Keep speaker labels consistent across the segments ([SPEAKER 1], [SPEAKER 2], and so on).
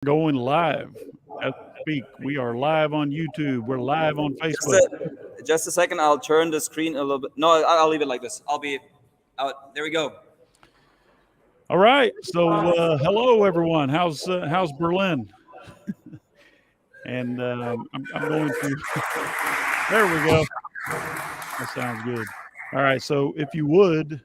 [SPEAKER 1] Going live as we speak. We are live on YouTube. We're live on
[SPEAKER 2] Just
[SPEAKER 1] Facebook.
[SPEAKER 2] just a second. I'll turn the screen a little bit. No, I'll leave it like this. I'll be out. There we go.
[SPEAKER 1] All right. So, hello everyone. How's Berlin? And I'm going to. There we go. That sounds good. All right. So, if you would,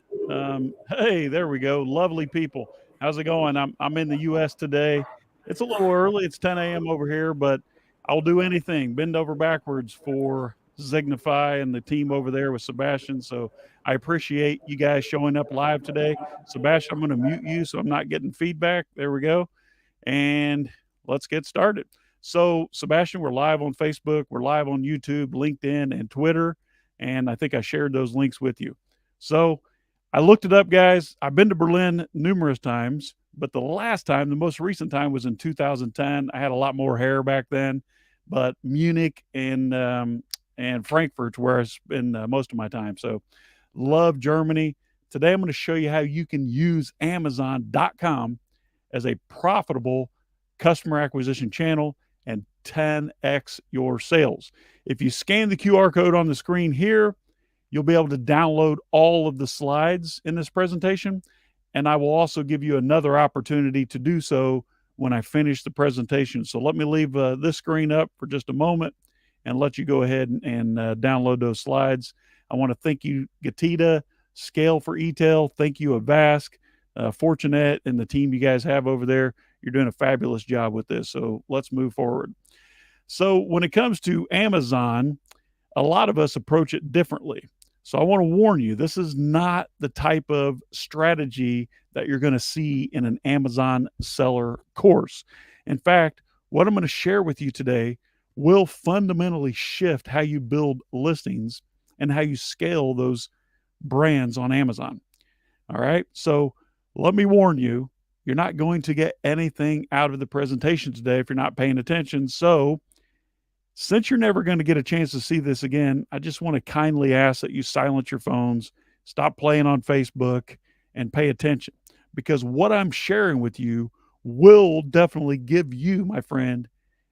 [SPEAKER 1] hey, there we go. Lovely people. How's it going? I'm in the U.S. today. It's a little early. It's 10 a.m. over here, but I'll do anything. Bend over backwards for Signify and the team over there with Sebastian. So I appreciate you guys showing up live today. Sebastian, I'm going to mute you so I'm not getting feedback. There we go. And let's get started. So, Sebastian, we're live on Facebook, we're live on YouTube, LinkedIn, and Twitter. And I think I shared those links with you. So, I looked it up, guys. I've been to Berlin numerous times, but the most recent time was in 2010. I had a lot more hair back then, but Munich and Frankfurt's where I spend most of my time. So, love Germany. Today, I'm going to show you how you can use Amazon.com as a profitable customer acquisition channel and 10x your sales. If you scan the QR code on the screen here, you'll be able to download all of the slides in this presentation. And I will also give you another opportunity to do so when I finish the presentation. So let me leave this screen up for just a moment and let you go ahead and download those slides. I want to thank you, Gatita, ScaleForEtail. Thank you, Avask, Fortinet, and the team you guys have over there. You're doing a fabulous job with this. So let's move forward. So when it comes to Amazon, a lot of us approach it differently. So I want to warn you, this is not the type of strategy that you're going to see in an Amazon seller course. In fact, what I'm going to share with you today will fundamentally shift how you build listings and how you scale those brands on Amazon. All right. So let me warn you, you're not going to get anything out of the presentation today if you're not paying attention. So since you're never going to get a chance to see this again, I just want to kindly ask that you silence your phones, stop playing on Facebook, and pay attention, because what I'm sharing with you will definitely give you, my friend,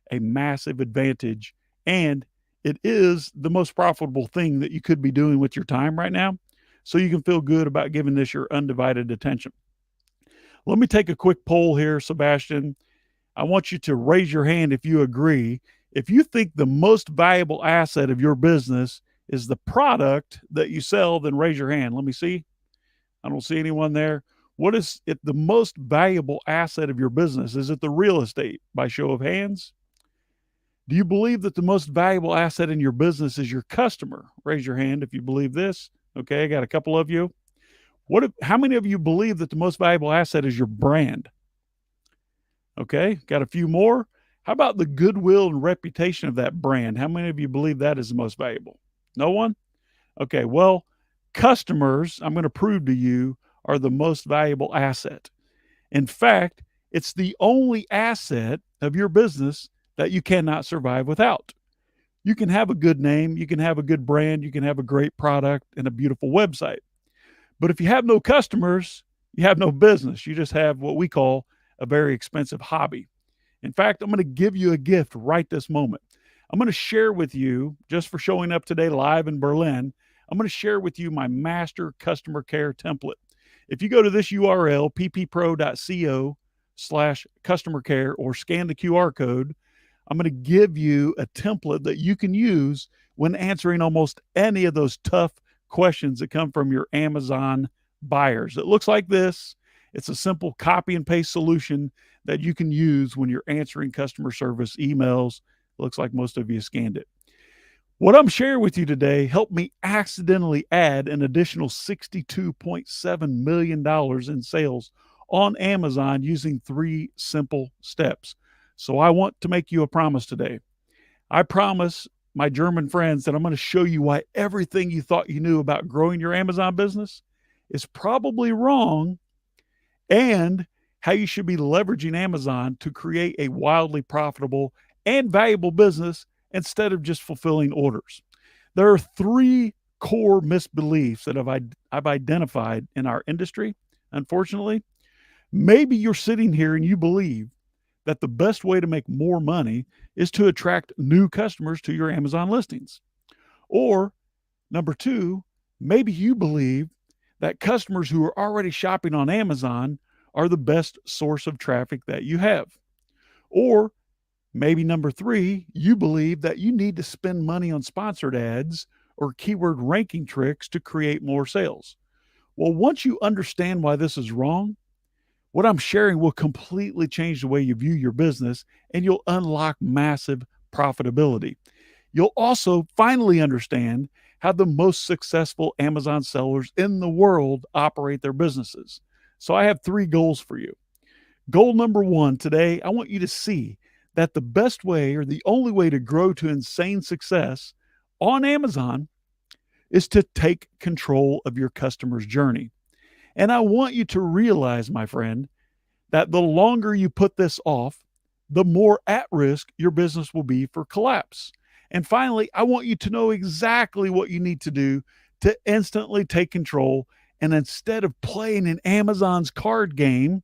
[SPEAKER 1] a massive advantage. And it is the most profitable thing that you could be doing with your time right now. So you can feel good about giving this your undivided attention. Let me take a quick poll here, Sebastian. I want you to raise your hand if you agree. If you think the most valuable asset of your business is the product that you sell, then raise your hand. Let me see. I don't see anyone there. What is it, the most valuable asset of your business? Is it the real estate, by show of hands? Do you believe that the most valuable asset in your business is your customer? Raise your hand if you believe this. Okay, I got a couple of you. How many of you believe that the most valuable asset is your brand? Okay, got a few more. How about the goodwill and reputation of that brand? How many of you believe that is the most valuable? No one? Okay, well, customers, I'm going to prove to you, are the most valuable asset. In fact, it's the only asset of your business that you cannot survive without. You can have a good name, you can have a good brand, you can have a great product and a beautiful website. But if you have no customers, you have no business. You just have what we call a very expensive hobby. In fact, I'm going to give you a gift right this moment. I'm going to share with you, just for showing up today live in Berlin, I'm going to share with you my master customer care template. If you go to this URL, pppro.co/customer care, or scan the QR code, I'm going to give you a template that you can use when answering almost any of those tough questions that come from your Amazon buyers. It looks like this. It's a simple copy and paste solution that you can use when you're answering customer service emails. It looks like most of you scanned it. What I'm sharing with you today helped me accidentally add an additional $62.7 million in sales on Amazon using 3 simple steps. So I want to make you a promise today. I promise my German friends that I'm going to show you why everything you thought you knew about growing your Amazon business is probably wrong, and how you should be leveraging Amazon to create a wildly profitable and valuable business instead of just fulfilling orders. There are 3 core misbeliefs that I've identified in our industry, unfortunately. Maybe you're sitting here and you believe that the best way to make more money is to attract new customers to your Amazon listings. Or number two, maybe you believe that customers who are already shopping on Amazon are the best source of traffic that you have. Or maybe number three, you believe that you need to spend money on sponsored ads or keyword ranking tricks to create more sales. Well, once you understand why this is wrong, what I'm sharing will completely change the way you view your business and you'll unlock massive profitability. You'll also finally understand how the most successful Amazon sellers in the world operate their businesses. So I have three goals for you. Goal number one today, I want you to see that the best way or the only way to grow to insane success on Amazon is to take control of your customer's journey. And I want you to realize, my friend, that the longer you put this off, the more at risk your business will be for collapse. And finally, I want you to know exactly what you need to do to instantly take control. And instead of playing in Amazon's card game,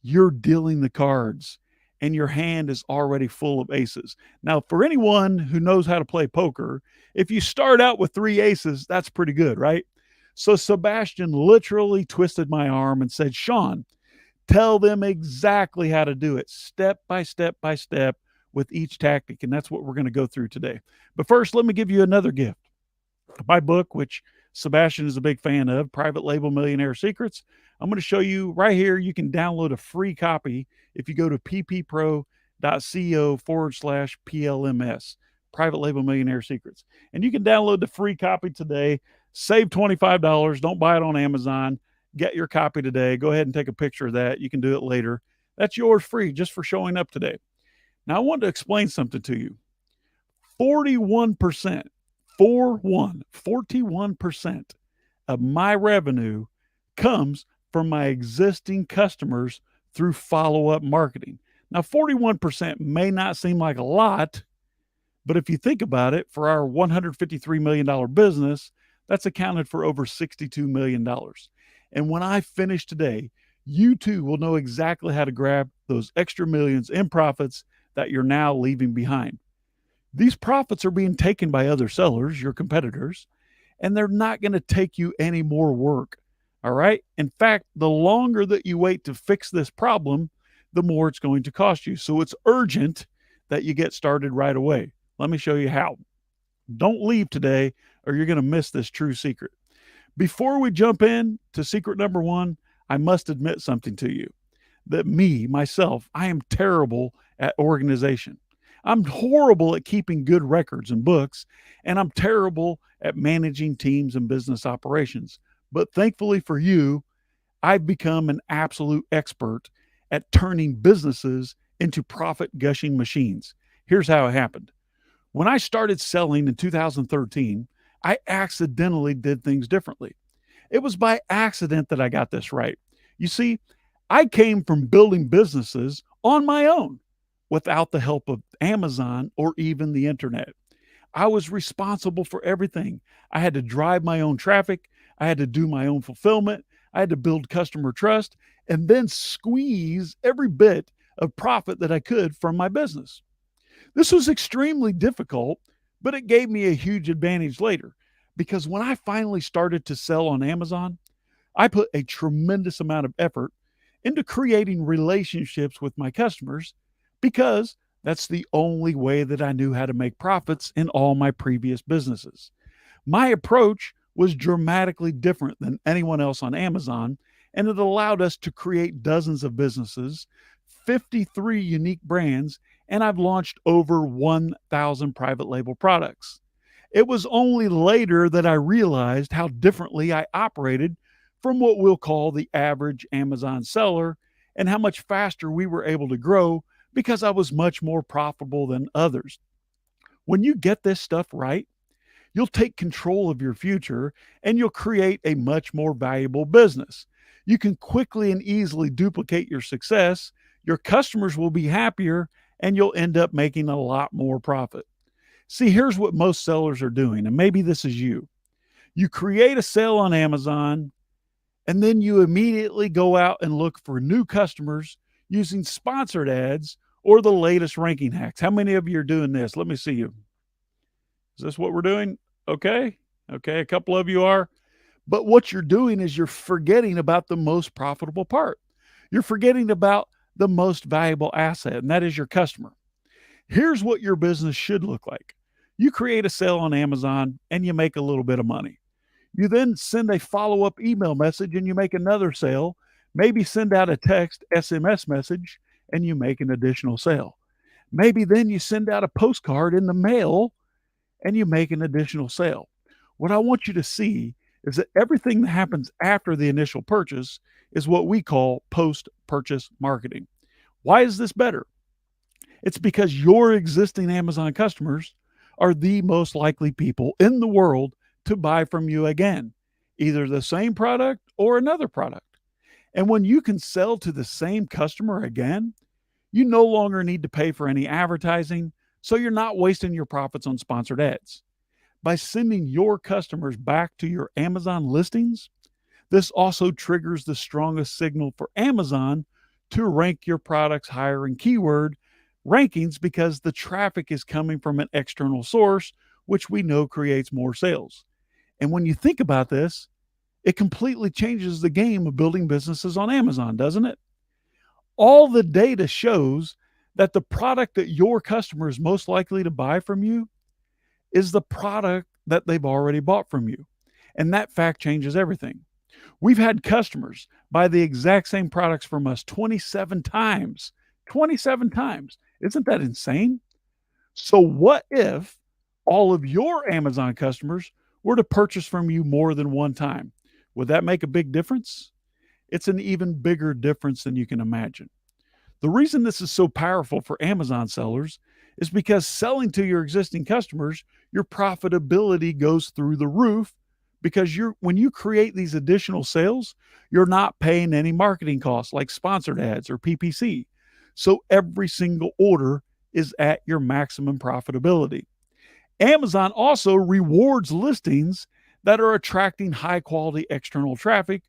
[SPEAKER 1] you're dealing the cards and your hand is already full of aces. Now, for anyone who knows how to play poker, if you start out with three aces, that's pretty good, right? So Sebastian literally twisted my arm and said, Shawn, tell them exactly how to do it, step by step by step with each tactic. And that's what we're going to go through today. But first, let me give you another gift. My book, which Sebastian is a big fan of, Private Label Millionaire Secrets. I'm going to show you right here. You can download a free copy if you go to pppro.co/PLMS, Private Label Millionaire Secrets. And you can download the free copy today. Save $25. Don't buy it on Amazon. Get your copy today. Go ahead and take a picture of that. You can do it later. That's yours free just for showing up today. Now, I want to explain something to you. 41%, 41% of my revenue comes from my existing customers through follow-up marketing. Now, 41% may not seem like a lot, but if you think about it, for our $153 million business, that's accounted for over $62 million. And when I finish today, you too will know exactly how to grab those extra millions in profits that you're now leaving behind. These profits are being taken by other sellers, your competitors, and they're not going to take you any more work. All right. In fact, the longer that you wait to fix this problem, the more it's going to cost you. So it's urgent that you get started right away. Let me show you how. Don't leave today or you're going to miss this true secret. Before we jump in to secret number one, I must admit something to you. That myself, I am terrible at organization. I'm horrible at keeping good records and books, and I'm terrible at managing teams and business operations. But thankfully for you, I've become an absolute expert at turning businesses into profit gushing machines. Here's how it happened. When I started selling in 2013, I accidentally did things differently. It was by accident that I got this right. You see, I came from building businesses on my own without the help of Amazon or even the internet. I was responsible for everything. I had to drive my own traffic. I had to do my own fulfillment. I had to build customer trust and then squeeze every bit of profit that I could from my business. This was extremely difficult, but it gave me a huge advantage later because when I finally started to sell on Amazon, I put a tremendous amount of effort into creating relationships with my customers because that's the only way that I knew how to make profits in all my previous businesses. My approach was dramatically different than anyone else on Amazon, and it allowed us to create dozens of businesses, 53 unique brands, and I've launched over 1,000 private label products. It was only later that I realized how differently I operated from what we'll call the average Amazon seller and how much faster we were able to grow because I was much more profitable than others. When you get this stuff right, you'll take control of your future and you'll create a much more valuable business. You can quickly and easily duplicate your success, your customers will be happier, and you'll end up making a lot more profit. See, here's what most sellers are doing, and maybe this is you. You create a sale on Amazon, and then you immediately go out and look for new customers using sponsored ads or the latest ranking hacks. How many of you are doing this? Let me see you. Is this what we're doing? Okay. Okay. A couple of you are. But what you're doing is you're forgetting about the most profitable part. You're forgetting about the most valuable asset, and that is your customer. Here's what your business should look like. You create a sale on Amazon and you make a little bit of money. You then send a follow up email message and you make another sale. Maybe send out a text SMS message and you make an additional sale. Maybe then you send out a postcard in the mail and you make an additional sale. What I want you to see is that everything that happens after the initial purchase is what we call post purchase marketing. Why is this better? It's because your existing Amazon customers are the most likely people in the world to buy from you again, either the same product or another product. And when you can sell to the same customer again, you no longer need to pay for any advertising, so you're not wasting your profits on sponsored ads. By sending your customers back to your Amazon listings, this also triggers the strongest signal for Amazon to rank your products higher in keyword rankings because the traffic is coming from an external source, which we know creates more sales. And when you think about this, it completely changes the game of building businesses on Amazon, doesn't it? All the data shows that the product that your customer is most likely to buy from you is the product that they've already bought from you. And that fact changes everything. We've had customers buy the exact same products from us 27 times. 27 times. Isn't that insane? So, what if all of your Amazon customers were to purchase from you more than one time? Would that make a big difference? It's an even bigger difference than you can imagine. The reason this is so powerful for Amazon sellers is because selling to your existing customers, your profitability goes through the roof because when you create these additional sales, you're not paying any marketing costs like sponsored ads or PPC. So every single order is at your maximum profitability. Amazon also rewards listings that are attracting high quality external traffic,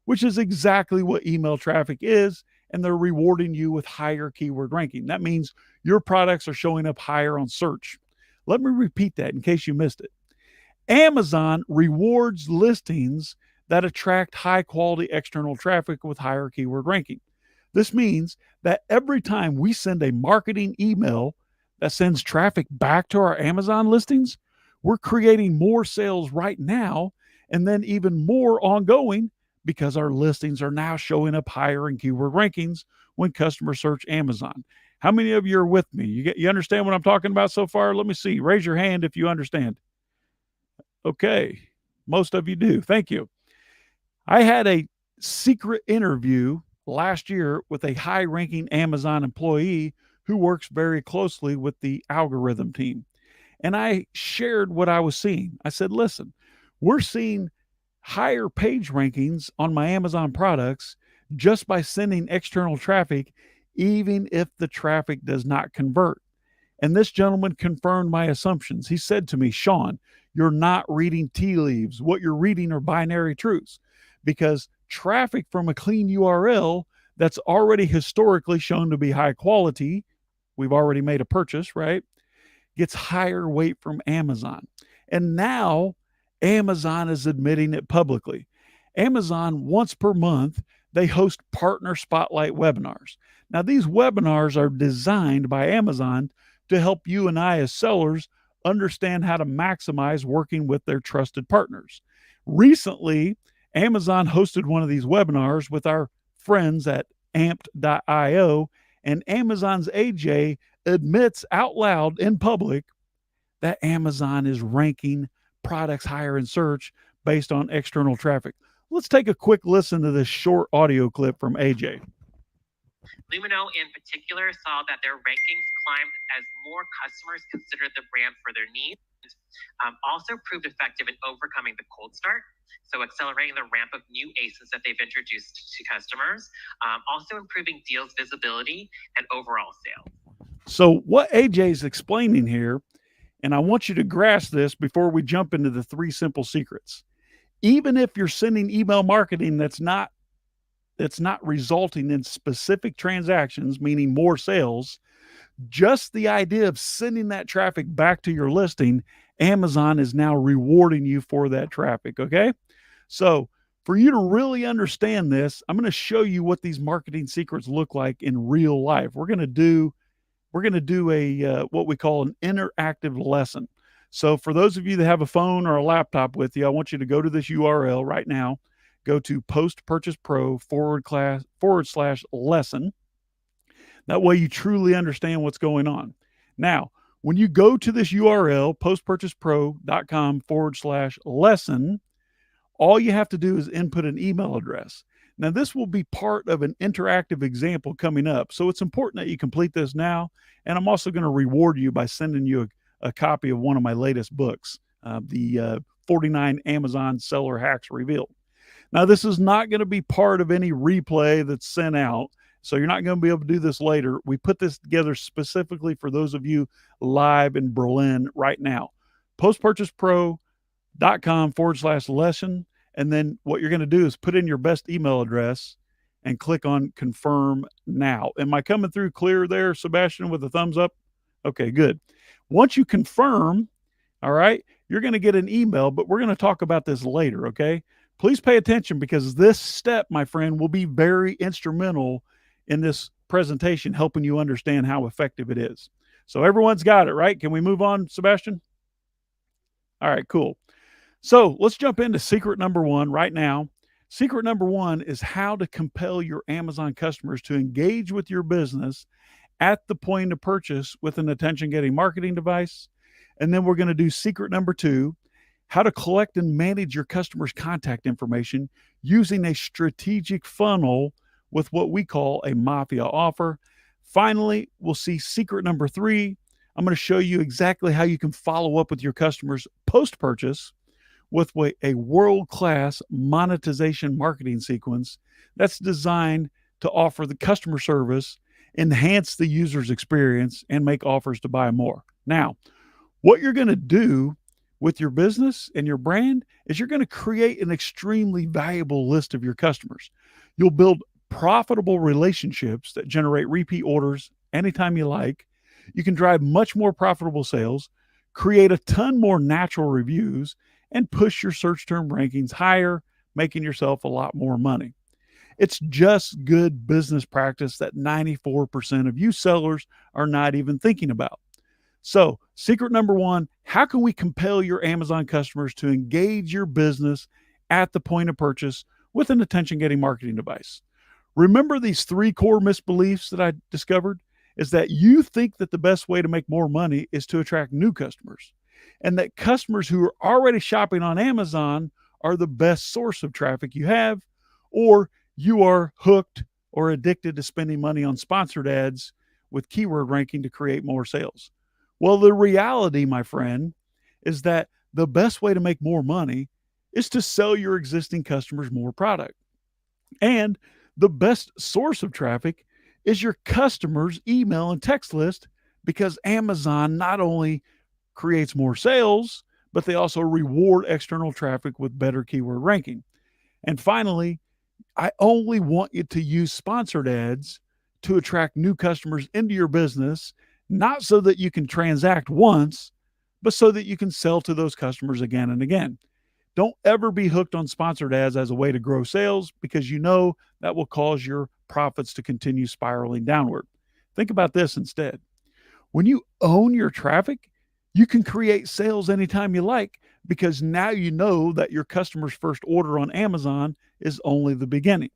[SPEAKER 1] which is exactly what email traffic is, and they're rewarding you with higher keyword ranking. That means your products are showing up higher on search. Let me repeat that in case you missed it. Amazon rewards listings that attract high quality external traffic with higher keyword ranking. This means that every time we send a marketing email that sends traffic back to our Amazon listings, we're creating more sales right now and then even more ongoing because our listings are now showing up higher in keyword rankings when customers search Amazon. How many of you are with me? You understand what I'm talking about so far? Let me see. Raise your hand if you understand. Okay. Most of you do. Thank you. I had a secret interview last year with a high ranking Amazon employee who works very closely with the algorithm team. And I shared what I was seeing. I said, listen, we're seeing higher page rankings on my Amazon products just by sending external traffic, even if the traffic does not convert. And this gentleman confirmed my assumptions. He said to me, Shawn, you're not reading tea leaves. What you're reading are binary truths because traffic from a clean URL that's already historically shown to be high quality, we've already made a purchase, right? Gets higher weight from Amazon. And now Amazon is admitting it publicly. Amazon, once per month, they host partner spotlight webinars. Now, these webinars are designed by Amazon to help you and I, as sellers, understand how to maximize working with their trusted partners. Recently, Amazon hosted one of these webinars with our friends at amped.io, and Amazon's AJ admits out loud in public that Amazon is ranking products higher in search based on external traffic. Let's take a quick listen to this short audio clip from AJ.
[SPEAKER 3] Lumino in particular saw that their rankings climbed as more customers considered the brand for their needs. Also proved effective in overcoming the cold start, so accelerating the ramp of new ACEs that they've introduced to customers, also improving deals visibility and overall sales.
[SPEAKER 1] So what AJ is explaining here, and I want you to grasp this before we jump into the 3 simple secrets. Even if you're sending email marketing that's not that's not resulting in specific transactions, meaning more sales, just the idea of sending that traffic back to your listing, Amazon is now rewarding you for that traffic. Okay. So, for you to really understand this, I'm going to show you what these marketing secrets look like in real life. We're going to do a what we call an interactive lesson. So, for those of you that have a phone or a laptop with you, I want you to go to this URL right now. Go to Post Purchase Pro / lesson. That way you truly understand what's going on. Now, when you go to this URL, postpurchasepro.com / lesson, all you have to do is input an email address. Now, this will be part of an interactive example coming up. So it's important that you complete this now. And I'm also going to reward you by sending you a copy of one of my latest books, the 49 Amazon Seller Hacks Revealed. Now, this is not going to be part of any replay that's sent out. So you're not going to be able to do this later. We put this together specifically for those of you live in Berlin right now. postpurchasepro.com / lesson. And then what you're going to do is put in your best email address and click on confirm now. Am I coming through clear there, Sebastian, with a thumbs up? Okay, good. Once you confirm, all right, you're going to get an email, but we're going to talk about this later, okay? Please pay attention because this step, my friend, will be very instrumental in this presentation, helping you understand how effective it is. So everyone's got it, right? Can we move on, Sebastian? All right, cool. So let's jump into secret number one right now. Secret number one is how to compel your Amazon customers to engage with your business at the point of purchase with an attention-getting marketing device. And then we're going to do secret number two, how to collect and manage your customers' contact information using a strategic funnel with what we call a mafia offer. Finally, we'll see secret number three. I'm going to show you exactly how you can follow up with your customers post-purchase with a world-class monetization marketing sequence that's designed to offer the customer service, enhance the user's experience, and make offers to buy more. Now, what you're going to do with your business and your brand is you're going to create an extremely valuable list of your customers. You'll build profitable relationships that generate repeat orders anytime you like. You can drive much more profitable sales, create a ton more natural reviews, and push your search term rankings higher, making yourself a lot more money. It's just good business practice that 94% of you sellers are not even thinking about. So, secret number one, how can we compel your Amazon customers to engage your business at the point of purchase with an attention-getting marketing device? Remember these three core misbeliefs that I discovered? Is that you think that the best way to make more money is to attract new customers, and that customers who are already shopping on Amazon are the best source of traffic you have, or you are hooked or addicted to spending money on sponsored ads with keyword ranking to create more sales. Well, the reality, my friend, is that the best way to make more money is to sell your existing customers more product. And the best source of traffic is your customers' email and text list, because Amazon not only creates more sales, but they also reward external traffic with better keyword ranking. And finally, I only want you to use sponsored ads to attract new customers into your business, not so that you can transact once, but so that you can sell to those customers again and again. Don't ever be hooked on sponsored ads as a way to grow sales, because you know that will cause your profits to continue spiraling downward. Think about this instead. When you own your traffic, you can create sales anytime you like, because now you know that your customer's first order on Amazon is only the beginning.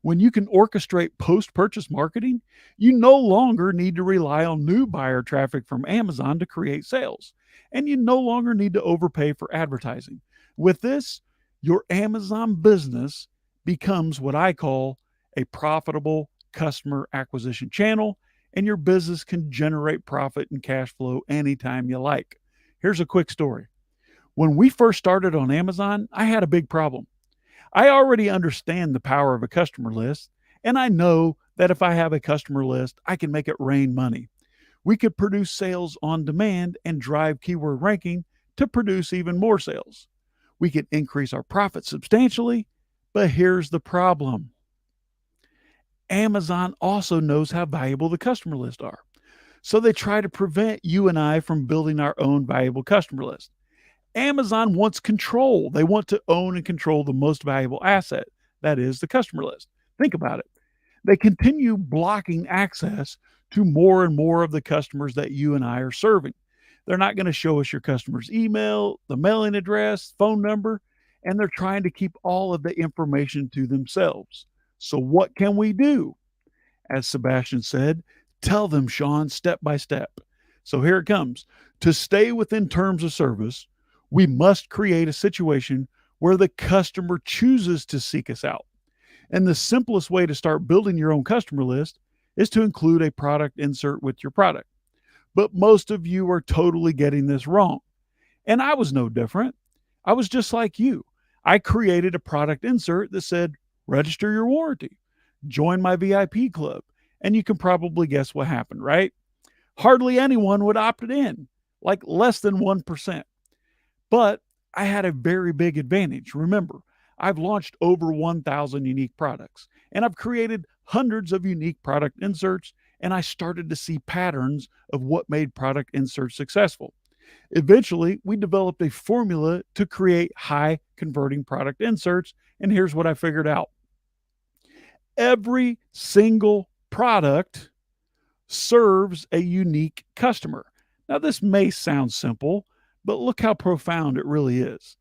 [SPEAKER 1] When you can orchestrate post-purchase marketing, you no longer need to rely on new buyer traffic from Amazon to create sales, and you no longer need to overpay for advertising. With this, your Amazon business becomes what I call a profitable customer acquisition channel, and your business can generate profit and cash flow anytime you like. Here's a quick story. When we first started on Amazon, I had a big problem. I already understand the power of a customer list, and I know that if I have a customer list, I can make it rain money. We could produce sales on demand and drive keyword ranking to produce even more sales. We could increase our profits substantially, but here's the problem. Amazon also knows how valuable the customer lists are. So they try to prevent you and I from building our own valuable customer list. Amazon wants control. They want to own and control the most valuable asset, that is the customer list. Think about it. They continue blocking access to more and more of the customers that you and I are serving. They're not going to show us your customer's email, the mailing address, phone number, and they're trying to keep all of the information to themselves. So, what can we do? As Sebastian said, tell them, Shawn, step by step. So, here it comes. To stay within terms of service, we must create a situation where the customer chooses to seek us out. And the simplest way to start building your own customer list is to include a product insert with your product. But most of you are totally getting this wrong. And I was no different. I was just like you. I created a product insert that said, register your warranty, join my VIP club. And you can probably guess what happened, right? Hardly anyone would opt it in, like less than 1%. But I had a very big advantage. Remember, I've launched over 1,000 unique products, and I've created hundreds of unique product inserts, and I started to see patterns of what made product inserts successful. Eventually, we developed a formula to create high converting product inserts, and here's what I figured out. Every single product serves a unique customer. Now, this may sound simple, but look how profound it really is.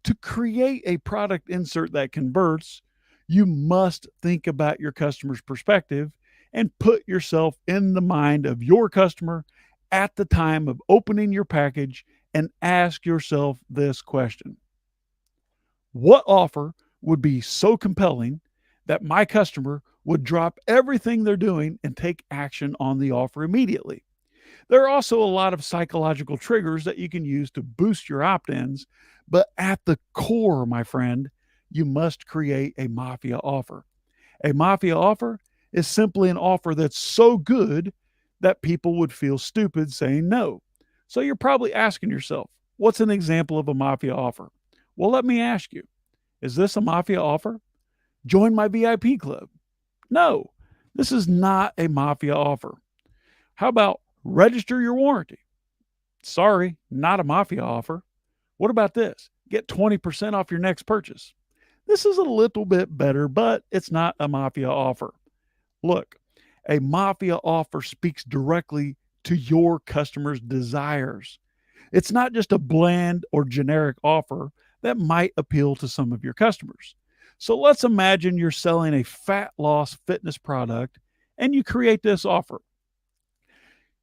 [SPEAKER 1] To create a product insert that converts, you must think about your customer's perspective and put yourself in the mind of your customer at the time of opening your package and ask yourself this question. What offer would be so compelling that my customer would drop everything they're doing and take action on the offer immediately? There are also a lot of psychological triggers that you can use to boost your opt ins, but at the core, my friend, you must create a mafia offer. A mafia offer is simply an offer that's so good that people would feel stupid saying no. So you're probably asking yourself, what's an example of a mafia offer? Well, let me ask you, is this a mafia offer? Join my VIP club. No, this is not a mafia offer. How about register your warranty? Sorry, not a mafia offer. What about this? Get 20% off your next purchase. This is a little bit better, but it's not a mafia offer. Look, a mafia offer speaks directly to your customer's desires. It's not just a bland or generic offer that might appeal to some of your customers. So let's imagine you're selling a fat loss fitness product and you create this offer.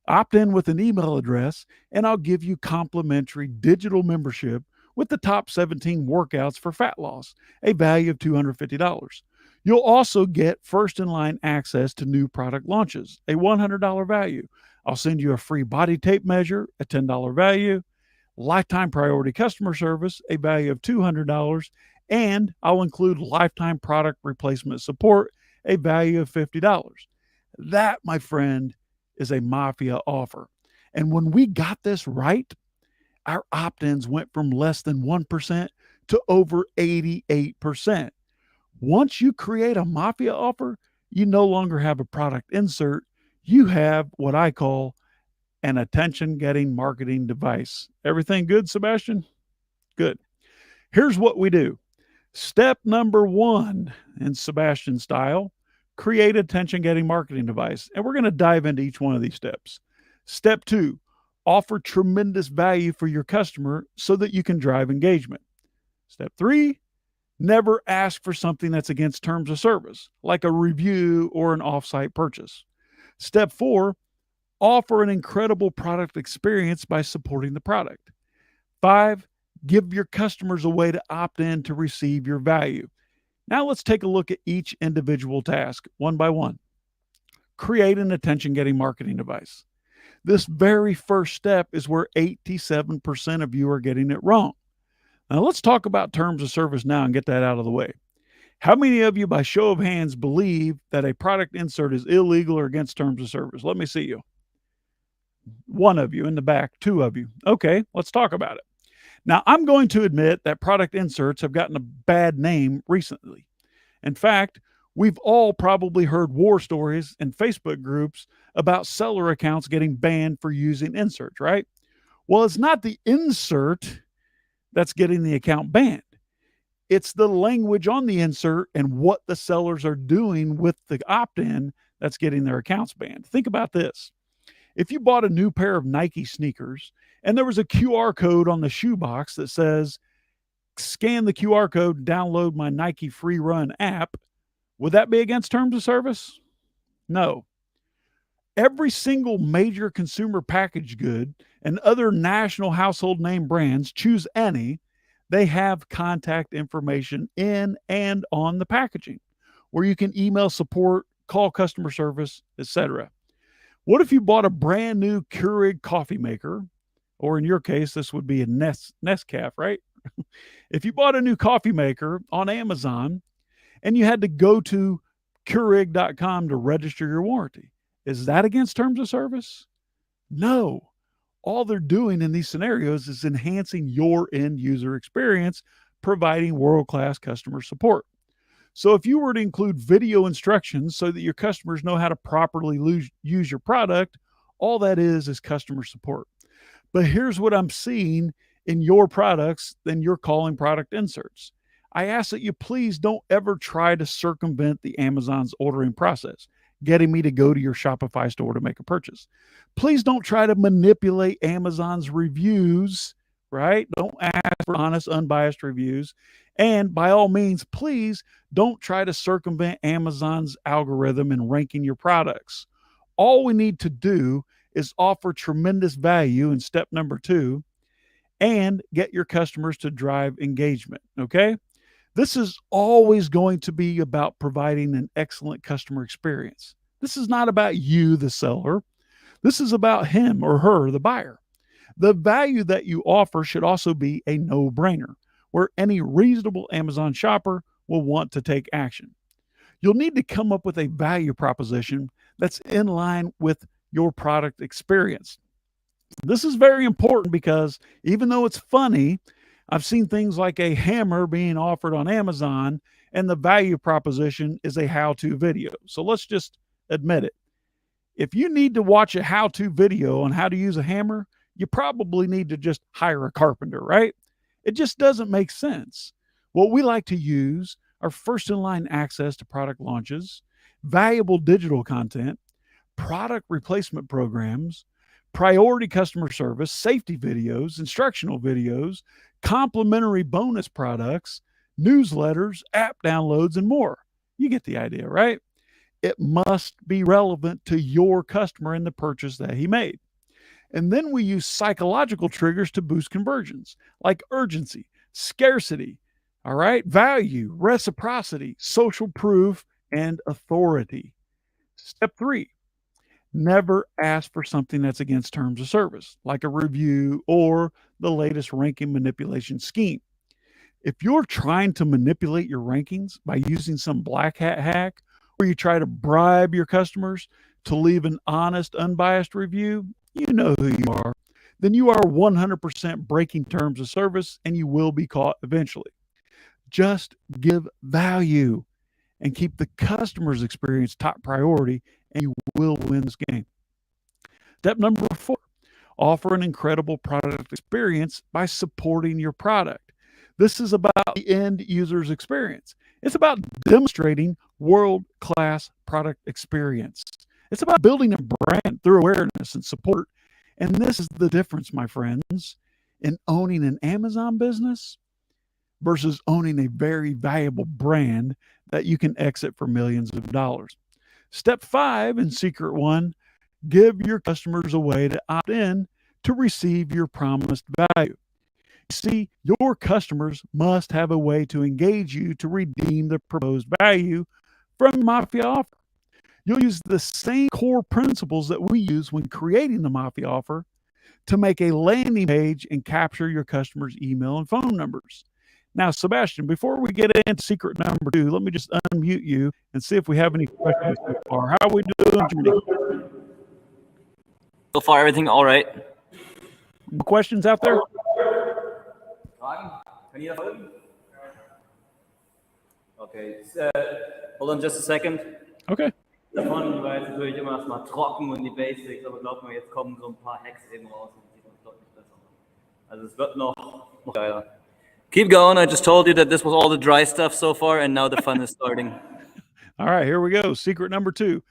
[SPEAKER 1] Opt in with an email address, and I'll give you complimentary digital membership with the top 17 workouts for fat loss, a value of $250. You'll also get first in line access to new product launches, a $100 value. I'll send you a free body tape measure, a $10 value, lifetime priority customer service, a value of $200, and I'll include lifetime product replacement support, a value of $50. That, my friend, is a mafia offer. And when we got this right, our opt ins went from less than 1% to over 88%. Once you create a mafia offer, you no longer have a product insert. You have what I call an attention getting marketing device. Everything good, Sebastian? Good. Here's what we do. Step number one, in Sebastian style, create attention getting marketing device. And we're going to dive into each one of these steps. Step two, offer tremendous value for your customer so that you can drive engagement. Step three, never ask for something that's against terms of service, like a review or an offsite purchase. Step four, offer an incredible product experience by supporting the product. 5, give your customers a way to opt in to receive your value. Now let's take a look at each individual task one by one. Create an attention-getting marketing device. This very first step is where 87% of you are getting it wrong. Now let's talk about terms of service now and get that out of the way. How many of you, by show of hands, believe that a product insert is illegal or against terms of service? Let me see you. 1 of you in the back, 2 of you. Okay, let's talk about it. Now, I'm going to admit that product inserts have gotten a bad name recently. In fact, We've all probably heard war stories in Facebook groups about seller accounts getting banned for using inserts, right? Well, it's not the insert that's getting the account banned. It's the language on the insert and what the sellers are doing with the opt in that's getting their accounts banned. Think about this. If you bought a new pair of Nike sneakers and there was a QR code on the shoebox that says, scan the QR code, download my Nike Free Run app, would that be against terms of service? No. Every single major consumer packaged good and other national household name brands, choose any, they have contact information in and on the packaging where you can email support, call customer service, etc. What if you bought a brand new Keurig coffee maker, or in your case, this would be a Nescafe, right? If you bought a new coffee maker on Amazon and you had to go to Keurig.com to register your warranty, is that against terms of service? No. All they're doing in these scenarios is enhancing your end user experience, providing world-class customer support. So if you were to include video instructions so that your customers know how to properly use your product, all that is customer support. But here's what I'm seeing in your products than you're calling product inserts. I ask that you please don't ever try to circumvent the Amazon's ordering process, getting me to go to your Shopify store to make a purchase. Please don't try to manipulate Amazon's reviews, right? Don't ask for honest, unbiased reviews. And by all means, please don't try to circumvent Amazon's algorithm in ranking your products. All we need to do is offer tremendous value in step number 2 and get your customers to drive engagement, okay? This is always going to be about providing an excellent customer experience. This is not about you, the seller. This is about him or her, the buyer. The value that you offer should also be a no-brainer, where any reasonable Amazon shopper will want to take action. You'll need to come up with a value proposition that's in line with your product experience. This is very important because even though it's funny, I've seen things like a hammer being offered on Amazon and the value proposition is a how-to video. So let's just admit it. If you need to watch a how-to video on how to use a hammer, you probably need to just hire a carpenter, right? It just doesn't make sense. What we like to use are first-in-line access to product launches, valuable digital content, product replacement programs, priority customer service, safety videos, instructional videos, complimentary bonus products, newsletters, app downloads, and more. You get the idea, right? It must be relevant to your customer and the purchase that he made. And then we use psychological triggers to boost conversions, like urgency, scarcity, all right, value, reciprocity, social proof, and authority. Step 3, never ask for something that's against terms of service, like a review or the latest ranking manipulation scheme. If you're trying to manipulate your rankings by using some black hat hack, or you try to bribe your customers to leave an honest, unbiased review, you know who you are, then you are 100% breaking terms of service and you will be caught eventually. Just give value and keep the customer's experience top priority, and you will win this game. Step number 4, offer an incredible product experience by supporting your product. This is about the end user's experience. It's about demonstrating world-class product experience. It's about building a brand through awareness and support. And this is the difference, my friends, in owning an Amazon business versus owning a very valuable brand that you can exit for millions of dollars. Step 5 in secret 1, give your customers a way to opt in to receive your promised value. See, your customers must have a way to engage you to redeem the proposed value from the Mafia offer. You'll use the same core principles that we use when creating the Mafia offer to make a landing page and capture your customers' email and phone numbers. Now, Sebastian, before we get into secret number 2, let me just unmute you and see if we have any questions so far. How are we doing, Jimmy?
[SPEAKER 2] So far, everything all right.
[SPEAKER 1] Questions out there?
[SPEAKER 2] Okay, hold on just a second.
[SPEAKER 1] Okay.
[SPEAKER 2] Davon war jetzt natürlich immer erstmal trocken und die Basics, aber glaub mir, jetzt kommen so ein paar Hacks eben raus und sieht uns deutlich besser. Also es wird noch geiler. Keep going. I just told you that this was all the dry stuff so far, and now the fun is starting.
[SPEAKER 1] All right, here we go. Secret number 2.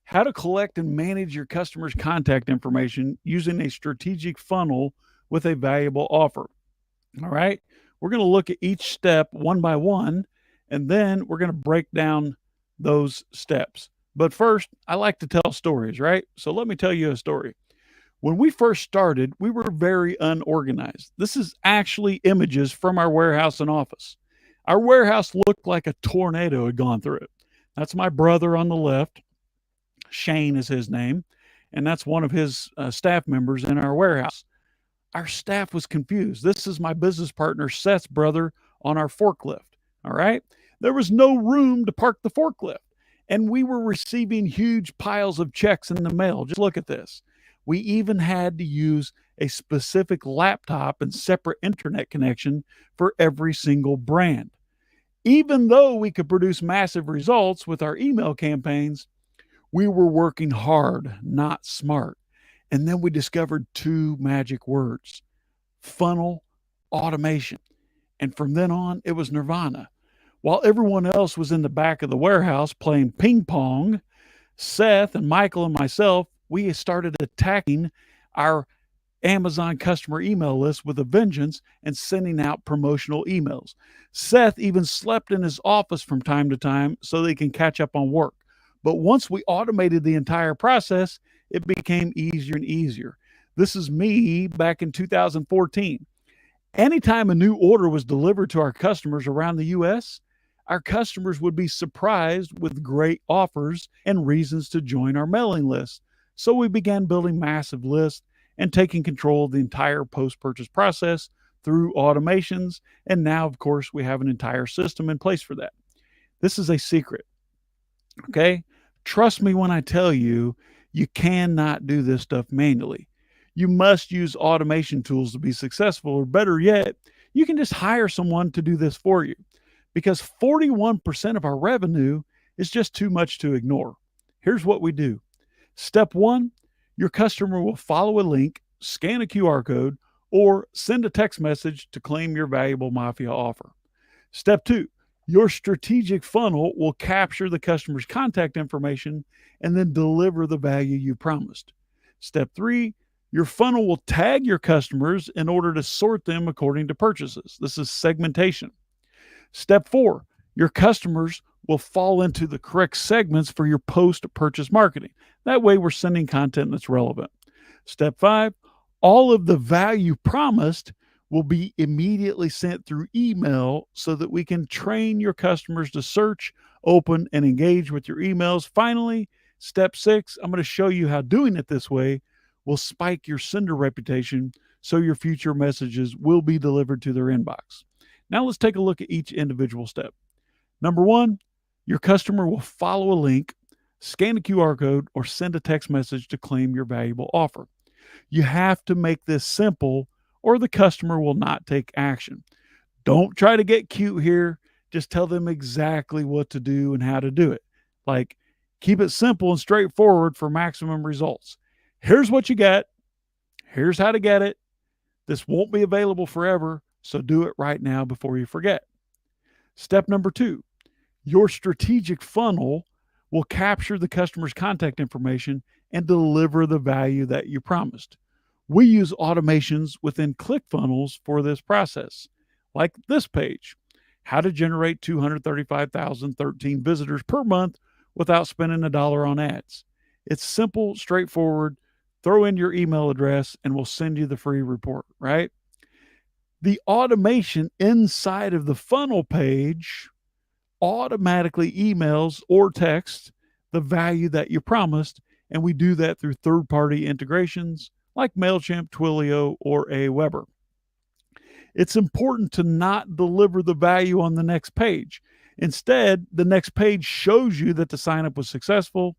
[SPEAKER 1] How to collect and manage your customers' contact information using a strategic funnel with a valuable offer. All right, we're going to look at each step one by one, and then we're going to break down those steps. But first, I like to tell stories, right? So let me tell you a story. When we first started, we were very unorganized. This is actually images from our warehouse and office. Our warehouse looked like a tornado had gone through it. That's my brother on the left. Shane is his name, and that's one of his staff members in our warehouse. Our staff was confused. This is my business partner, Seth's brother, on our forklift. All right. There was no room to park the forklift, and we were receiving huge piles of checks in the mail. Just look at this. We even had to use a specific laptop and separate internet connection for every single brand. Even though we could produce massive results with our email campaigns, we were working hard, not smart. And then we discovered 2 magic words: funnel automation. And from then on, it was nirvana. While everyone else was in the back of the warehouse playing ping pong, Seth and Michael and myself, we started attacking our Amazon customer email list with a vengeance and sending out promotional emails. Seth even slept in his office from time to time so they can catch up on work. But once we automated the entire process, it became easier and easier. This is me back in 2014. Anytime a new order was delivered to our customers around the US, our customers would be surprised with great offers and reasons to join our mailing list. So we began building massive lists and taking control of the entire post-purchase process through automations. And now, of course, we have an entire system in place for that. This is a secret. Okay? Trust me when I tell you, you cannot do this stuff manually. You must use automation tools to be successful, or better yet, you can just hire someone to do this for you, because 41% of our revenue is just too much to ignore. Here's what we do. Step 1, your customer will follow a link, scan a QR code, or send a text message to claim your valuable Mafia offer. Step 2, your strategic funnel will capture the customer's contact information and then deliver the value you promised. Step 3, your funnel will tag your customers in order to sort them according to purchases. This is segmentation. Step 4, your customers will fall into the correct segments for your post-purchase marketing. That way we're sending content that's relevant. Step 5, all of the value promised will be immediately sent through email so that we can train your customers to search, open, and engage with your emails. Finally, step 6, I'm going to show you how doing it this way will spike your sender reputation so your future messages will be delivered to their inbox. Now let's take a look at each individual step. Number 1, your customer will follow a link, scan a QR code, or send a text message to claim your valuable offer. You have to make this simple or the customer will not take action. Don't try to get cute here. Just tell them exactly what to do and how to do it. Like, keep it simple and straightforward for maximum results. Here's what you get. Here's how to get it. This won't be available forever, so do it right now before you forget. Step number 2, your strategic funnel will capture the customer's contact information and deliver the value that you promised. We use automations within ClickFunnels for this process, like this page: how to generate 235,013 visitors per month without spending $1 on ads. It's simple, straightforward. Throw in your email address and we'll send you the free report, right? The automation inside of the funnel page automatically emails or texts the value that you promised, and we do that through third-party integrations like MailChimp, Twilio, or Aweber. It's important to not deliver the value on the next page. Instead, the next page shows you that the sign-up was successful.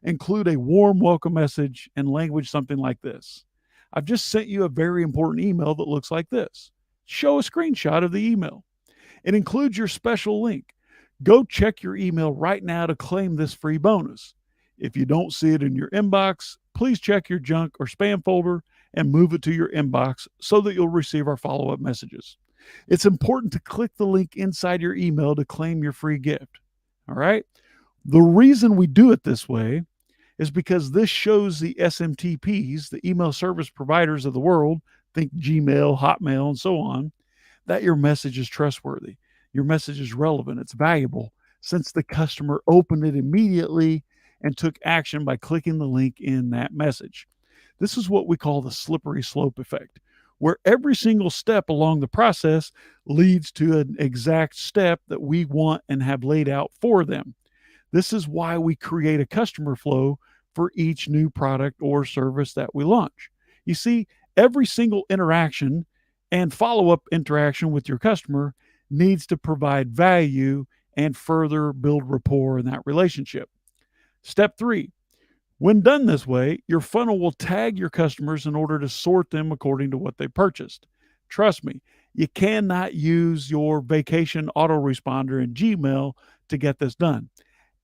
[SPEAKER 1] Include a warm welcome message and language something like this: I've just sent you a very important email that looks like this. Show a screenshot of the email. It includes your special link. Go check your email right now to claim this free bonus. If you don't see it in your inbox, please check your junk or spam folder and move it to your inbox so that you'll receive our follow up messages. It's important to click the link inside your email to claim your free gift. All right. The reason we do it this way is because this shows the SMTPs, the email service providers of the world, think Gmail, Hotmail, and so on, that your message is trustworthy. Your message is relevant. It's valuable since the customer opened it immediately and took action by clicking the link in that message. This is what we call the slippery slope effect, where every single step along the process leads to an exact step that we want and have laid out for them. This is why we create a customer flow for each new product or service that we launch. You see, every single interaction and follow up interaction with your customer needs to provide value and further build rapport in that relationship. Step 3. When done this way, your funnel will tag your customers in order to sort them according to what they purchased. Trust me, you cannot use your vacation autoresponder in Gmail to get this done.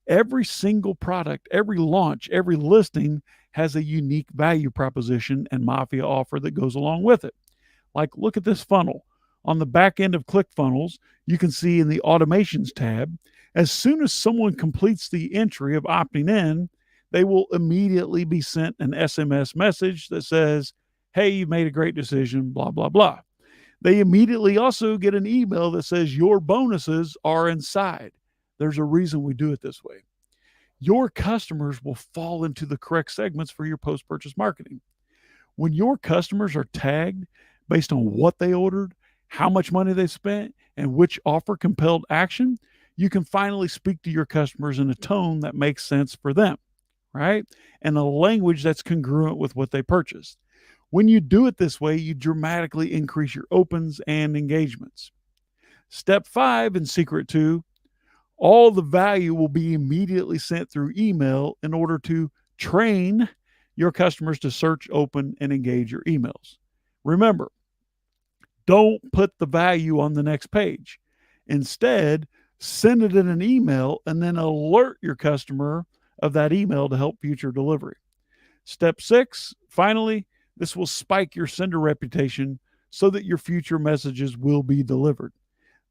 [SPEAKER 1] Every single product, every launch, every listing has a unique value proposition and mafia offer that goes along with it. Like, look at this funnel. On the back end of ClickFunnels, you can see in the Automations tab, as soon as someone completes the entry of opting in, they will immediately be sent an SMS message that says, hey, you made a great decision, blah, blah, blah. They immediately also get an email that says your bonuses are inside. There's a reason we do it this way. Your customers will fall into the correct segments for your post-purchase marketing. When your customers are tagged based on what they ordered, how much money they spent, and which offer compelled action, you can finally speak to your customers in a tone that makes sense for them, right? And a language that's congruent with what they purchased. When you do it this way, you dramatically increase your opens and engagements. Step 5 in Secret 2, all the value will be immediately sent through email in order to train your customers to search, open, and engage your emails. Remember, don't put the value on the next page. Instead, send it in an email and then alert your customer of that email to help future delivery. Step 6, finally, this will spike your sender reputation so that your future messages will be delivered.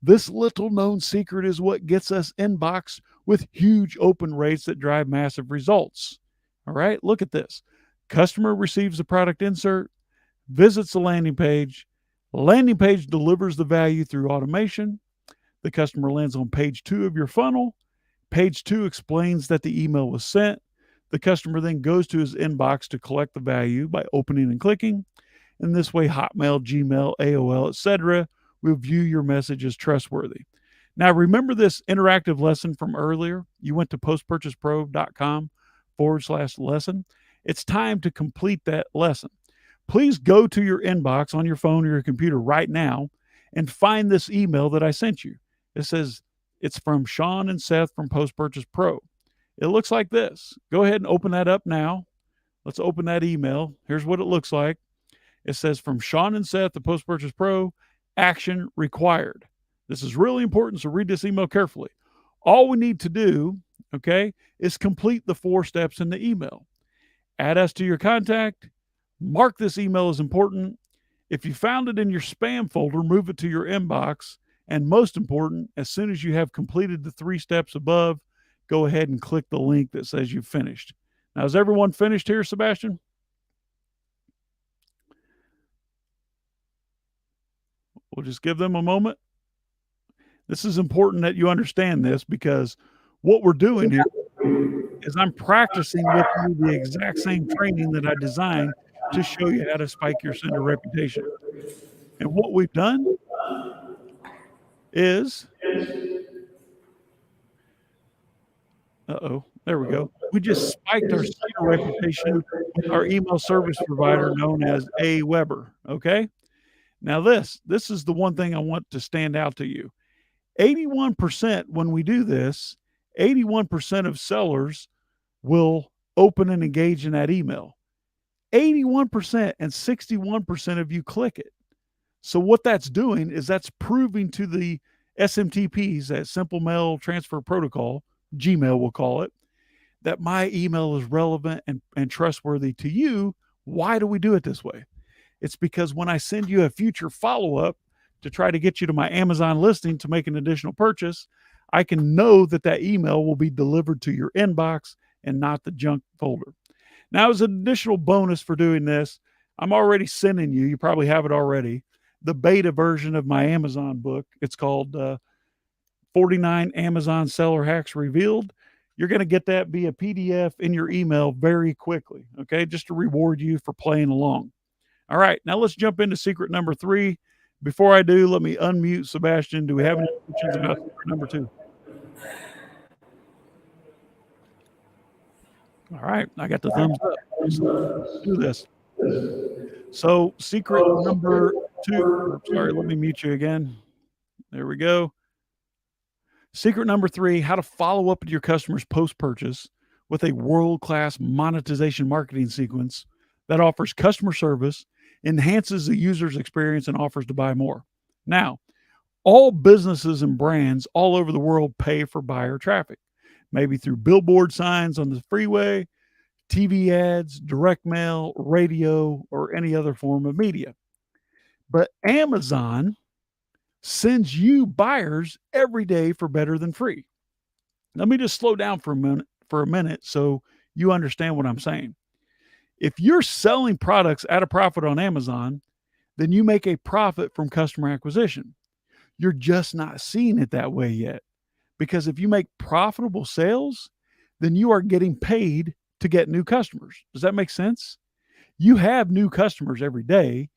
[SPEAKER 1] This little known secret is what gets us inboxed with huge open rates that drive massive results. All right, look at this. Customer receives the product insert, visits the landing page delivers the value through automation. The customer lands on page 2 of your funnel. Page 2 explains that the email was sent. The customer then goes to his inbox to collect the value by opening and clicking. In this way, Hotmail, Gmail, AOL, etc. will view your message as trustworthy. Now, remember this interactive lesson from earlier? You went to postpurchasepro.com/lesson. It's time to complete that lesson. Please go to your inbox on your phone or your computer right now and find this email that I sent you. It says it's from Shawn and Seth from Post Purchase Pro. It looks like this. Go ahead and open that up now. Let's open that email. Here's what it looks like. It says from Shawn and Seth, the Post Purchase Pro, action required. This is really important, so read this email carefully. All we need to do, okay, is complete the 4 steps in the email. Add us to your contact. Mark this email as important. If you found it in your spam folder, move it to your inbox. And most important, as soon as you have completed the 3 steps above, go ahead and click the link that says you've finished. Now, is everyone finished here, Sebastian? We'll just give them a moment. This is important that you understand this because what we're doing here is I'm practicing with you the exact same training that I designed to show you how to spike your sender reputation. And what we've done is, there we go. We just spiked our sender reputation with our email service provider known as Aweber, okay? Now this is the one thing I want to stand out to you. 81%, when we do this, 81% of sellers will open and engage in that email. 81% and 61% of you click it. So what that's doing is that's proving to the SMTPs, that Simple Mail Transfer Protocol, Gmail will call it, that my email is relevant and trustworthy to you. Why do we do it this way? It's because when I send you a future follow up to try to get you to my Amazon listing to make an additional purchase, I can know that that email will be delivered to your inbox and not the junk folder. Now, as an additional bonus for doing this, I'm already sending you probably have it already, the beta version of my Amazon book. It's called 49 Amazon Seller Hacks Revealed. You're going to get that via PDF in your email very quickly, okay? Just to reward you for playing along. All right, now let's jump into secret number 3. Before I do, let me unmute Sebastian. Do we have any questions about secret number 2? All right, I got the thumbs up. Let's do this. So, secret number 2. Sorry, let me mute you again. There we go. Secret number 3, how to follow up with your customers post-purchase with a world-class monetization marketing sequence that offers customer service, enhances the user's experience, and offers to buy more. Now, all businesses and brands all over the world pay for buyer traffic, maybe through billboard signs on the freeway, TV ads, direct mail, radio, or any other form of media. But Amazon sends you buyers every day for better than free. Let me just slow down for a minute so you understand what I'm saying. If you're selling products at a profit on Amazon, then you make a profit from customer acquisition. You're just not seeing it that way yet. Because if you make profitable sales, then you are getting paid to get new customers. Does that make sense? You have new customers every day.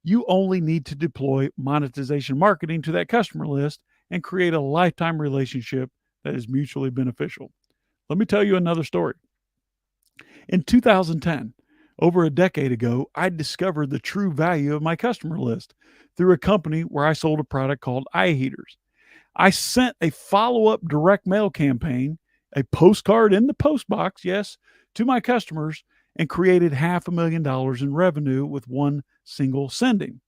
[SPEAKER 1] You only need to deploy monetization marketing to that customer list and create a lifetime relationship that is mutually beneficial. Let me tell you another story. In 2010, over a decade ago, I discovered the true value of my customer list through a company where I sold a product called eye heaters. I sent a follow-up direct mail campaign, a postcard in the post box, yes, to my customers, and created $500,000 in revenue with one single sending.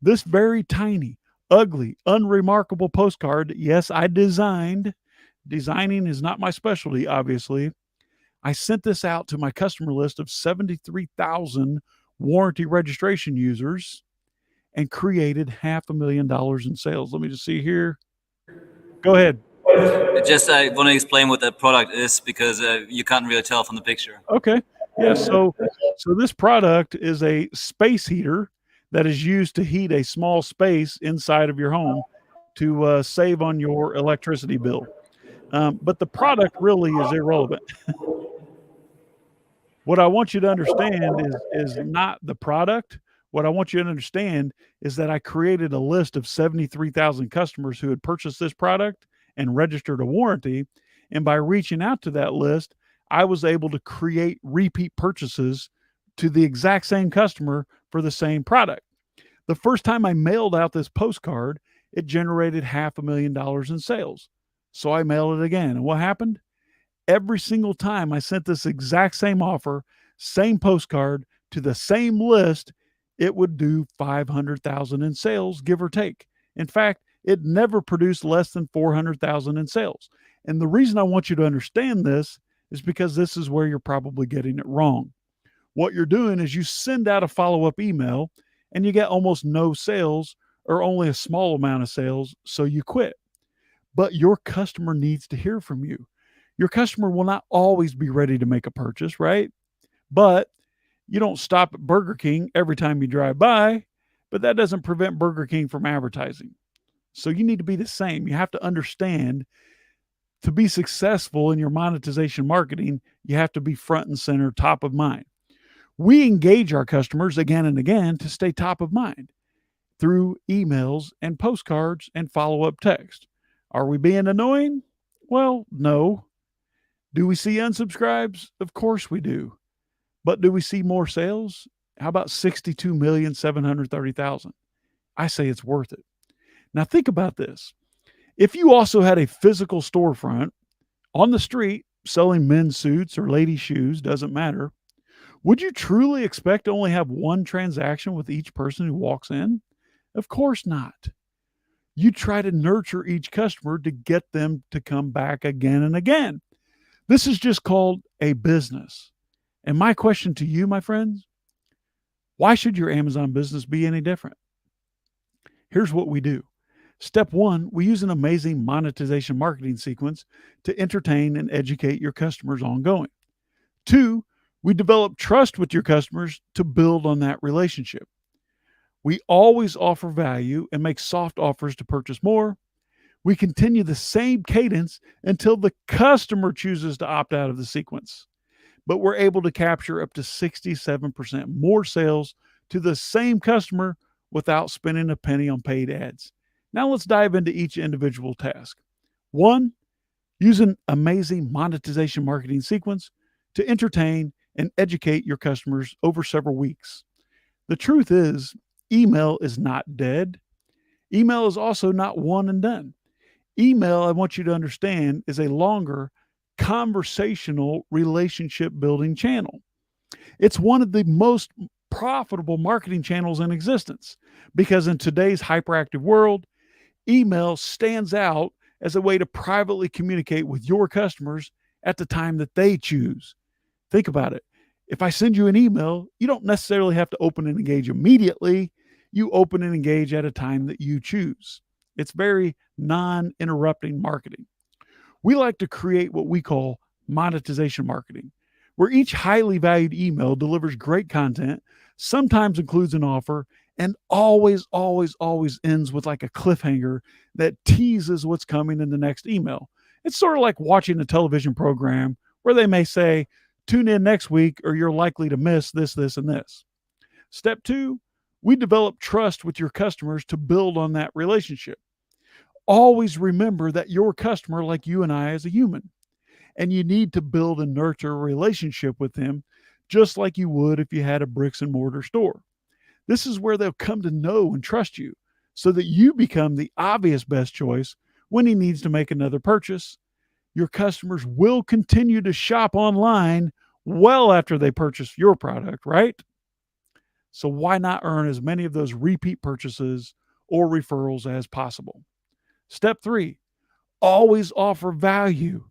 [SPEAKER 1] This very tiny, ugly, unremarkable postcard, yes, I designed. Designing is not my specialty, obviously. I sent this out to my customer list of 73,000 warranty registration users and created $500,000 in sales. Let me just see here. Go ahead.
[SPEAKER 2] Just I want to explain what the product is because you can't really tell from the picture.
[SPEAKER 1] Okay. Yeah. So this product is a space heater that is used to heat a small space inside of your home to save on your electricity bill. But the product really is irrelevant. What I want you to understand is not the product. What I want you to understand is that I created a list of 73,000 customers who had purchased this product and registered a warranty. And by reaching out to that list, I was able to create repeat purchases to the exact same customer for the same product. The first time I mailed out this postcard, it generated $500,000 in sales. So I mailed it again. And what happened? Every single time I sent this exact same offer, same postcard to the same list, it would do 500,000 in sales, give or take. In fact, it never produced less than 400,000 in sales. And the reason I want you to understand this is because this is where you're probably getting it wrong. What you're doing is you send out a follow-up email and you get almost no sales or only a small amount of sales, so you quit. But your customer needs to hear from you. Your customer will not always be ready to make a purchase, right? But you don't stop at Burger King every time you drive by, but that doesn't prevent Burger King from advertising. So you need to be the same. You have to understand, to be successful in your monetization marketing, you have to be front and center, top of mind. We engage our customers again and again to stay top of mind through emails and postcards and follow-up text. Are we being annoying? Well, no. Do we see unsubscribes? Of course we do. But do we see more sales? How about 62,730,000? I say it's worth it. Now think about this. If you also had a physical storefront on the street selling men's suits or ladies' shoes, doesn't matter, would you truly expect to only have one transaction with each person who walks in? Of course not. You try to nurture each customer to get them to come back again and again. This is just called a business. And my question to you, my friends, why should your Amazon business be any different? Here's what we do. Step one, we use an amazing monetization marketing sequence to entertain and educate your customers ongoing. Two, we develop trust with your customers to build on that relationship. We always offer value and make soft offers to purchase more. We continue the same cadence until the customer chooses to opt out of the sequence. But we're able to capture up to 67% more sales to the same customer without spending a penny on paid ads. Now let's dive into each individual task. One, use an amazing monetization marketing sequence to entertain and educate your customers over several weeks. The truth is, email is not dead. Email is also not one and done. Email, I want you to understand, is a longer conversational relationship building channel. It's one of the most profitable marketing channels in existence because in today's hyperactive world, email stands out as a way to privately communicate with your customers at the time that they choose. Think about it. If I send you an email, you don't necessarily have to open and engage immediately. You open and engage at a time that you choose. It's very non interrupting marketing. We like to create what we call monetization marketing, where each highly valued email delivers great content, sometimes includes an offer, and always ends with like a cliffhanger that teases what's coming in the next email. It's sort of like watching a television program where they may say, tune in next week or you're likely to miss this, this, and this. Step two, we develop trust with your customers to build on that relationship. Always remember that your customer, like you and I, is a human, and you need to build and nurture a relationship with them just like you would if you had a bricks and mortar store. This is where they'll come to know and trust you so that you become the obvious best choice when he needs to make another purchase. Your customers will continue to shop online well after they purchase your product, right? So why not earn as many of those repeat purchases or referrals as possible? Step three, always offer value.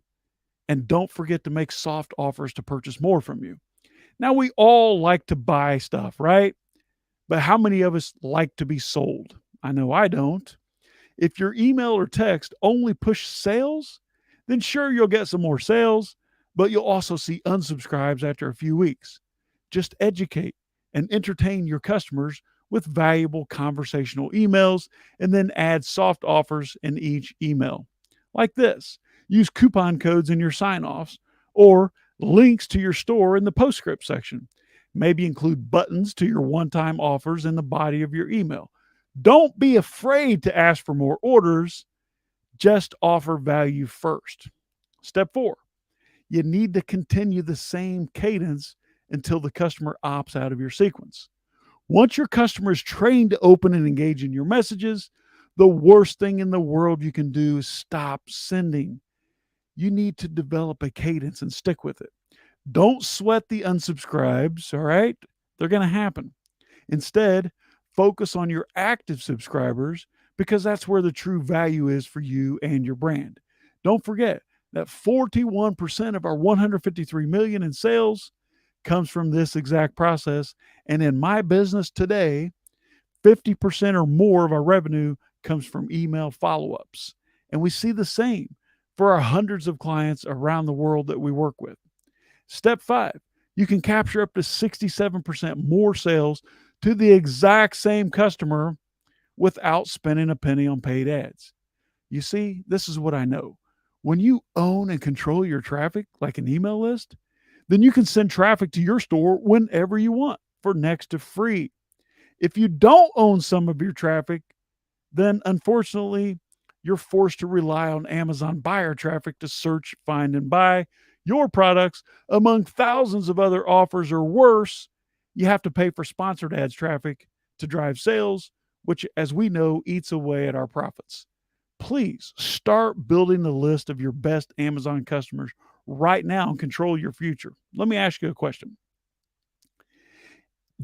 [SPEAKER 1] And don't forget to make soft offers to purchase more from you. Now, we all like to buy stuff, right? But how many of us like to be sold? I know I don't. If your email or text only push sales, then sure, you'll get some more sales, but you'll also see unsubscribes after a few weeks. Just educate and entertain your customers with valuable conversational emails and then add soft offers in each email. Like this, use coupon codes in your sign offs or links to your store in the postscript section. Maybe include buttons to your one time offers in the body of your email. Don't be afraid to ask for more orders. Just offer value first. Step four, you need to continue the same cadence until the customer opts out of your sequence. Once your customer is trained to open and engage in your messages, the worst thing in the world you can do is stop sending. You need to develop a cadence and stick with it. Don't sweat the unsubscribes, all right? They're going to happen. Instead, focus on your active subscribers because that's where the true value is for you and your brand. Don't forget that 41% of our 153 million in sales comes from this exact process. And in my business today, 50% or more of our revenue comes from email follow-ups. And we see the same for our hundreds of clients around the world that we work with. Step five, you can capture up to 67% more sales to the exact same customer without spending a penny on paid ads. You see, this is what I know. When you own and control your traffic like an email list, then you can send traffic to your store whenever you want for next to free. If you don't own some of your traffic, then unfortunately, you're forced to rely on Amazon buyer traffic to search, find, and buy your products among thousands of other offers, or worse, you have to pay for sponsored ads traffic to drive sales, which, as we know, eats away at our profits. Please start building the list of your best Amazon customers right now and control your future. Let me ask you a question.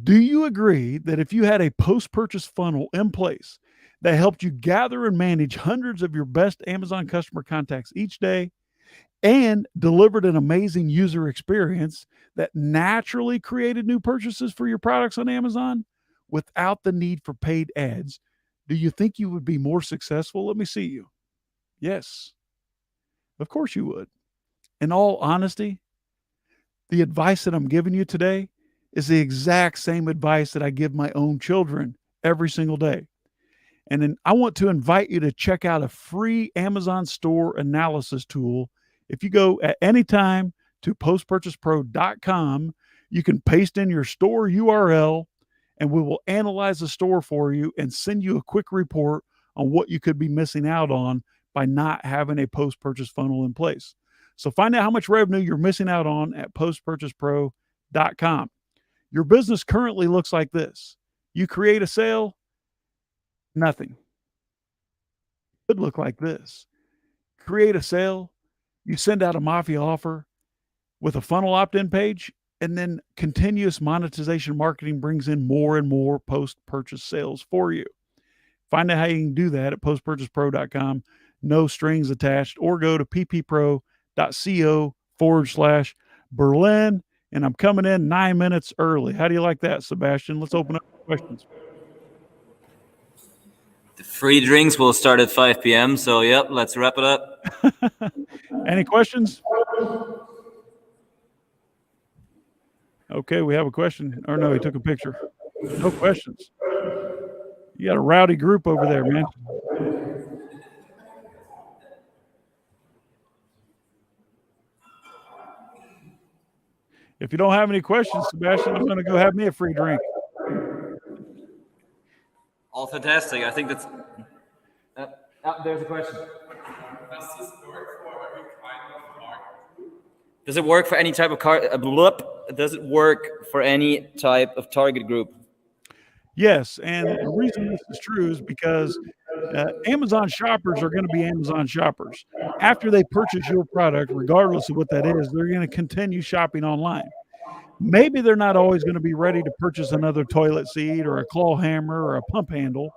[SPEAKER 1] Do you agree that if you had a post-purchase funnel in place that helped you gather and manage hundreds of your best Amazon customer contacts each day and delivered an amazing user experience that naturally created new purchases for your products on Amazon without the need for paid ads, do you think you would be more successful? Let me see you. Yes, of course you would. In all honesty, the advice that I'm giving you today is the exact same advice that I give my own children every single day. And then I want to invite you to check out a free Amazon store analysis tool. If you go at any time to postpurchasepro.com, you can paste in your store URL and we will analyze the store for you and send you a quick report on what you could be missing out on by not having a post-purchase funnel in place. So find out how much revenue you're missing out on at postpurchasepro.com. Your business currently looks like this. You create a sale, nothing. It could look like this. Create a sale, you send out a Mafia offer with a funnel opt-in page, and then continuous monetization marketing brings in more and more post-purchase sales for you. Find out how you can do that at postpurchasepro.com, no strings attached, or go to pppro.co/Berlin. And I'm coming in 9 minutes early. How do you like that, Sebastian? Let's open up questions.
[SPEAKER 2] The free drinks will start at 5 p.m. So, yep, let's wrap it up.
[SPEAKER 1] Any questions? Okay, we have a question. Or no, he took a picture. No questions. You got a rowdy group over there, man. If you don't have any questions, Sebastian, I'm going to go have me a free drink.
[SPEAKER 2] All fantastic. I think that's... there's a question.
[SPEAKER 4] Does this work for every kind of market?
[SPEAKER 2] Does it work for any type of Does it work for any type of target group?
[SPEAKER 1] Yes, and the reason this is true is because Amazon shoppers are going to be Amazon shoppers. After they purchase your product, regardless of what that is, they're going to continue shopping online. Maybe they're not always going to be ready to purchase another toilet seat or a claw hammer or a pump handle,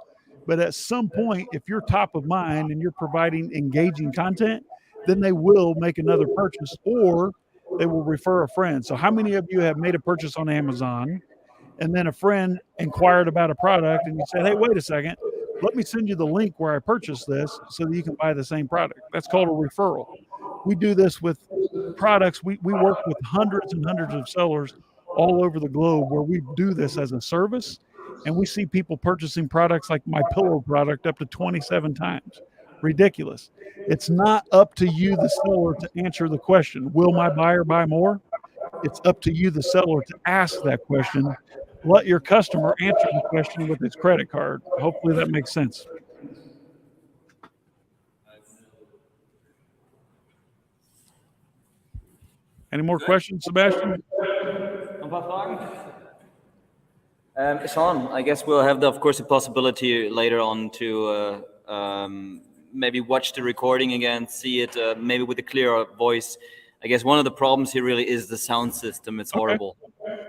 [SPEAKER 1] but at some point, if you're top of mind and you're providing engaging content, then they will make another purchase or they will refer a friend. So how many of you have made a purchase on Amazon and then a friend inquired about a product and you said, hey, wait a second, let me send you the link where I purchased this so that you can buy the same product? That's called a referral. We do this with products. We work with hundreds and hundreds of sellers all over the globe where we do this as a service. And we see people purchasing products like my pillow product up to 27 times. Ridiculous. It's not up to you, the seller, to answer the question, will my buyer buy more? It's up to you, the seller, to ask that question. Let your customer answer the question with his credit card. Hopefully that makes sense. Any more questions, Sebastian?
[SPEAKER 2] Shawn, I guess we'll have, of course, the possibility later on to maybe watch the recording again, see it maybe with a clearer voice. I guess one of the problems here really is the sound system. It's horrible.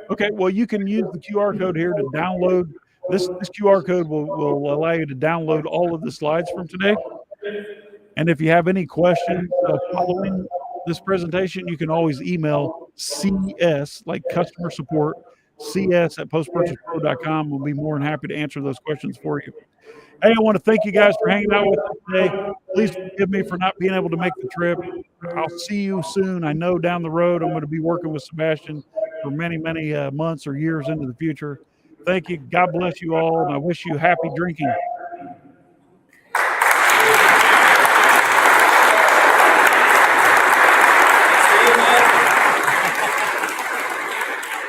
[SPEAKER 1] Okay, well, you can use the QR code here to download. This QR code will allow you to download all of the slides from today. And if you have any questions following this presentation, you can always email CS, like customer support, cs@postpurchasepro.com. We'll be more than happy to answer those questions for you. Hey, I want to thank you guys for hanging out with us today. Please forgive me for not being able to make the trip. I'll see you soon. I know down the road I'm going to be working with Sebastian for many, many months or years into the future. Thank you. God bless you all, and I wish you happy drinking.